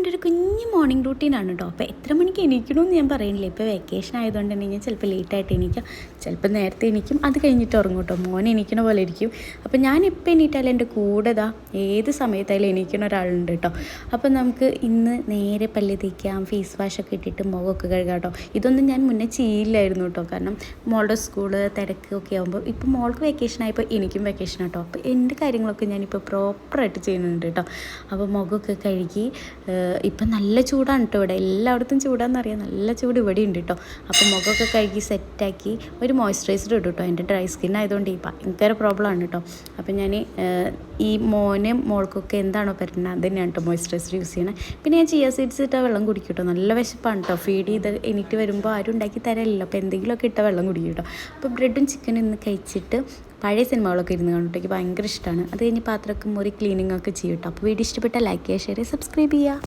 എൻ്റെ ഒരു കുഞ്ഞ് മോർണിംഗ് റൂട്ടീനാണ് കേട്ടോ. അപ്പോൾ എത്ര മണിക്ക് എണീക്കണമെന്ന് ഞാൻ പറയുന്നില്ല. ഇപ്പോൾ വെക്കേഷൻ ആയതുകൊണ്ട് തന്നെ ഞാൻ ചിലപ്പോൾ ലേറ്റായിട്ട് എണീക്കാം, ചിലപ്പോൾ നേരത്തെ എണീക്കും, അത് കഴിഞ്ഞിട്ട് ഉറങ്ങും കേട്ടോ. മോൻ എണീക്കണ പോലെ ഇരിക്കും. അപ്പോൾ ഞാനിപ്പോൾ എണീറ്റാലും എൻ്റെ കൂടെ ഏത് സമയത്തായാലും എണീക്കണ ഒരാളുണ്ട് കേട്ടോ. അപ്പോൾ നമുക്ക് ഇന്ന് നേരെ പല്ല് തേക്കാം, ഫേസ് വാഷൊക്കെ ഇട്ടിട്ട് മുഖമൊക്കെ കഴുകാം കേട്ടോ. ഇതൊന്നും ഞാൻ മുന്നേ ചെയ്യില്ലായിരുന്നു കേട്ടോ. കാരണം മോളുടെ സ്കൂള് തിരക്കൊക്കെ ആകുമ്പോൾ ഇപ്പോൾ മോൾക്ക് വെക്കേഷൻ ആയപ്പോൾ എനിക്കും വെക്കേഷൻ കേട്ടോ. അപ്പോൾ എൻ്റെ കാര്യങ്ങളൊക്കെ ഞാനിപ്പോൾ പ്രോപ്പറായിട്ട് ചെയ്യുന്നുണ്ട് കേട്ടോ. അപ്പോൾ മുഖമൊക്കെ കഴുകി ഇപ്പം നല്ല ചൂടാണ് കേട്ടോ. ഇവിടെ എല്ലായിടത്തും ചൂടാണെന്നറിയാം, നല്ല ചൂട് ഇവിടെ ഉണ്ട് കേട്ടോ. അപ്പോൾ മുഖമൊക്കെ കഴുകി സെറ്റാക്കി ഒരു മോയ്സ്ചറൈസർ ഇടും കേട്ടോ. എൻ്റെ ഡ്രൈ സ്കിൻ ആയതുകൊണ്ട് ഈ ഭയങ്കര പ്രോബ്ലമാണ് കേട്ടോ. അപ്പോൾ ഞാൻ ഈ മോനും മോൾക്കൊക്കെ എന്താണോ പറ്റുന്നത് അത് തന്നെയാണ് കേട്ടോ മോയ്സ്ചറൈസർ യൂസ് ചെയ്യണത്. പിന്നെ ഞാൻ ചിയ സീഡ്സ് ഇട്ടാൽ വെള്ളം കുടിക്കും കേട്ടോ. നല്ല വിശപ്പാണ് കേട്ടോ. ഫീഡ് ചെയ്ത് എണീറ്റ് വരുമ്പോൾ ആരും ഉണ്ടാക്കി തരലില്ല. അപ്പോൾ എന്തെങ്കിലുമൊക്കെ ഇട്ടാൽ വെള്ളം കുടിക്കും കേട്ടോ. അപ്പോൾ ബ്രെഡും ചിക്കനും ഇന്ന് കഴിച്ചിട്ട് പഴയ സിനിമകളൊക്കെ ഇരുന്ന് കണ്ടിട്ട് എനിക്ക് ഭയങ്കര ഇഷ്ടമാണ്. അത് കഴിഞ്ഞ് പാത്രമൊക്കെ മുറി ക്ലീനിങ് ഒക്കെ ചെയ്യും കേട്ടോ. അപ്പോൾ വീഡിയോ ഇഷ്ടപ്പെട്ടാൽ ലൈക്ക് ചെയ്യുക, ഷെയർ ചെയ്യുക, സബ്സ്ക്രൈബ് ചെയ്യുക.